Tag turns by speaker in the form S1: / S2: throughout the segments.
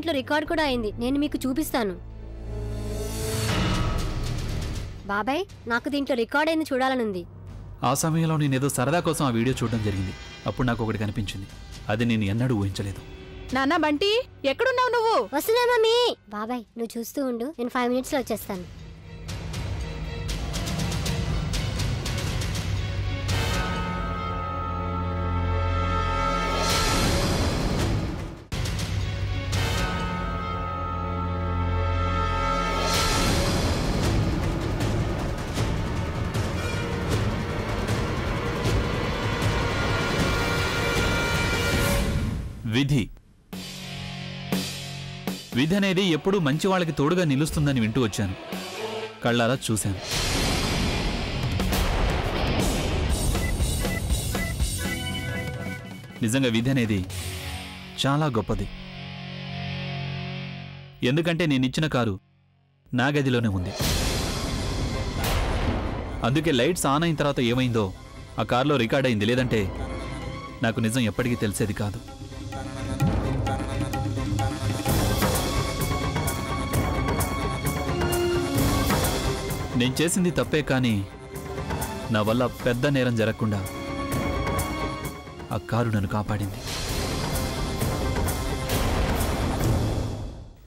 S1: ఇంట్లో రికార్డ్ కూడా అయింది, నేను మీకు చూపిస్తాను. బాబాయ్, నాకు దీంట్లో రికార్డ్ అయింది చూడాలనుంది.
S2: ఆ సమయంలో నేనేదో సరదా కోసం ఆ వీడియో చూడడం జరిగింది. అప్పుడు నాకు ఒకటి కనిపించింది, అది నేను ఎన్నడూ ఊహించలేదు.
S3: నాన్న బంటి, ఎక్కడున్నావు నువ్వు?
S1: వస్తున్నా మమ్మీ. బాబాయ్ నువ్వు చూస్తూ ఉండు, నేను 5 minutesలో వచ్చేస్తాను.
S2: విధి విధి అనేది ఎప్పుడూ మంచి వాళ్ళకి తోడుగా నిలుస్తుందని వింటూ వచ్చాను, కళ్ళారా చూశాను. నిజంగా విధి అనేది చాలా గొప్పది. ఎందుకంటే నేనిచ్చిన కారు నా గదిలోనే ఉంది. అందుకే లైట్స్ ఆన్ అయిన తర్వాత ఏమైందో ఆ కారులో రికార్డ్ అయింది, లేదంటే నాకు నిజం ఎప్పటికీ తెలిసేది కాదు. నేను చేసింది తప్పే, కానీ నా వల్ల పెద్ద నేరం జరగకుండా ఆ కారు నన్ను కాపాడింది.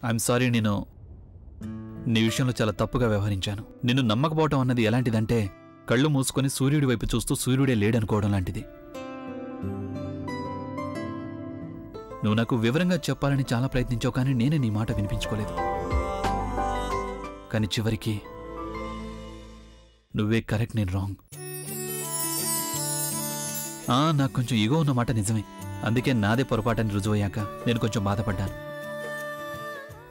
S2: ఐఎమ్ సారీ, నేను నీ విషయంలో చాలా తప్పుగా వ్యవహరించాను. నిన్ను నమ్మకపోవటం అన్నది ఎలాంటిదంటే కళ్ళు మూసుకొని సూర్యుడి వైపు చూస్తూ సూర్యుడే లేడనుకోవడం లాంటిది. నువ్వు నాకు వివరంగా చెప్పాలని చాలా ప్రయత్నించావు, కానీ నేనే నీ మాట వినిపించుకోలేదు. కానీ చివరికి నువ్వే కరెక్ట్, నేను రాంగ్. నాకు కొంచెం ఈగో ఉన్నమాట నిజమే, అందుకే నాదే పొరపాటని రుజువయ్యాక నేను కొంచెం బాధపడ్డాను.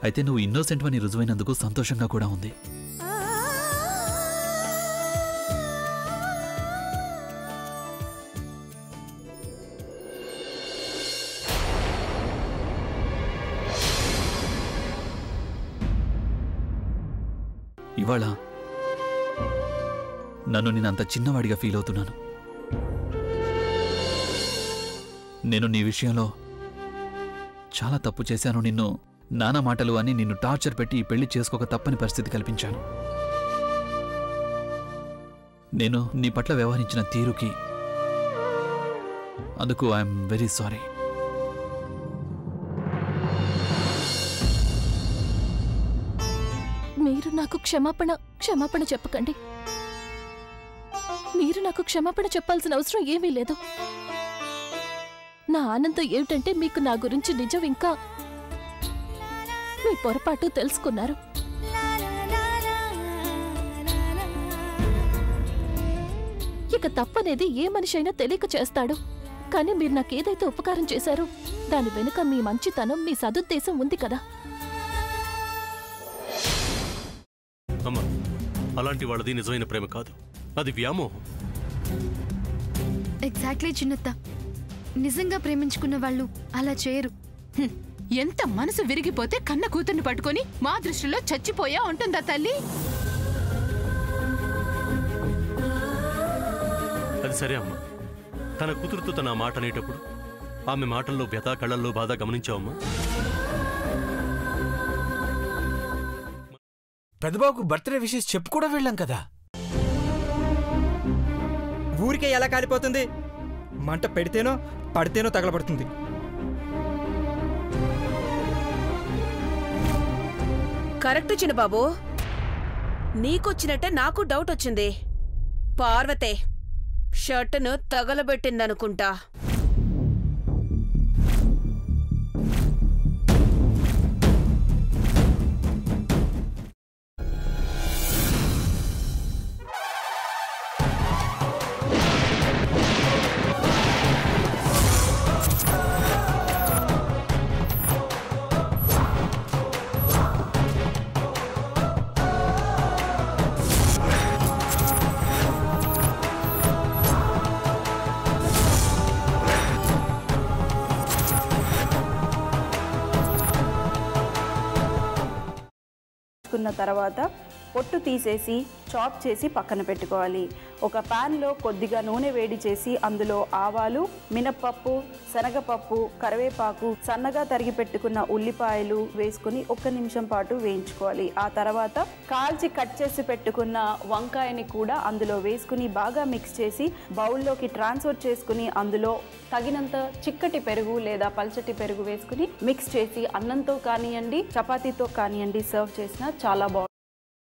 S2: అయితే నువ్వు ఇన్నోసెంట్ అని రుజువైనందుకు సంతోషంగా కూడా ఉంది. ఇవాళ నన్ను నేనంత చిన్నవాడిగా ఫీల్ అవుతున్నాను. నేను నీ విషయంలో చాలా తప్పు చేశాను. నిన్ను నానా మాటలు అని నిన్ను టార్చర్ పెట్టి ఈ పెళ్లి చేసుకోక తప్పని పరిస్థితి కల్పించాను. నేను నీ పట్ల వ్యవహరించిన తీరుకి అందుకు ఐఎమ్ వెరీ సారీ.
S3: మీరు నాకు క్షమాపణ చెప్పకండి. మీరు నాకు క్షమాపణ చెప్పాల్సిన అవసరం ఏమీ లేదు. నా ఆనందం ఏమిటంటే మీకు నా గురించి నిజం, ఇంకా మీ పొరపాటు తెలుసుకున్నారు. ఇక తప్పనేది ఏ మనిషి అయినా తెలియక చేస్తాడు. కానీ మీరు నాకేదైతే ఉపకారం చేశారో దాని వెనుక మీ మంచితనం, మీ సదుద్దేశం ఉంది కదా.
S4: అమ్మా, అలాంటి వాళ్ళది నిజమైన ప్రేమ కాదు, అది వ్యామోహం.
S5: ఎగ్జాక్ట్లీ చిన్నత్త, నిజంగా ప్రేమించుకున్న వాళ్ళు అలా చేయరు.
S6: ఎంత మనసు విరిగిపోతే కన్న కూతుర్ని పట్టుకొని మా దృష్టిలో చచ్చిపోయా ఉంటుందా తల్లి?
S4: అది సరే అమ్మా, తన కూతురుతో తన మాట అనేటప్పుడు ఆమె మాటల్లో వ్యథ, కళ్ళల్లో బాధ గమనించావమ్మా?
S7: పెద్దబాబుకు బర్త్డే విషెస్ చెప్పు కూడా వెళ్ళాం కదా.
S8: ఊరికే ఎలా కాలిపోతుంది? మంట పెడితేనో పడితేనో తగలబడుతుంది.
S9: కరెక్ట్ చిన్నబాబు, నీకొచ్చినట్టే నాకు డౌట్ వచ్చింది. పార్వతే షర్టును తగలబెట్టిందనుకుంటా.
S10: తర్వాత పొట్టు తీసేసి చాప్ చేసి పక్కన పెట్టుకోవాలి. ఒక ప్యాన్లో కొద్దిగా నూనె వేడి చేసి అందులో ఆవాలు, మినప్పప్పు, శనగపప్పు, కరివేపాకు, సన్నగా తరిగి పెట్టుకున్న ఉల్లిపాయలు వేసుకుని 1 నిమిషం పాటు వేయించుకోవాలి. ఆ తర్వాత కాల్చి కట్ చేసి పెట్టుకున్న వంకాయని కూడా అందులో వేసుకుని బాగా మిక్స్ చేసి బౌల్లోకి ట్రాన్స్ఫర్ చేసుకుని అందులో తగినంత చిక్కటి పెరుగు లేదా పల్చటి పెరుగు వేసుకుని మిక్స్ చేసి అన్నంతో కానివ్వండి, చపాతీతో కానివ్వండి సర్వ్ చేసినా చాలా బాగుంటుంది.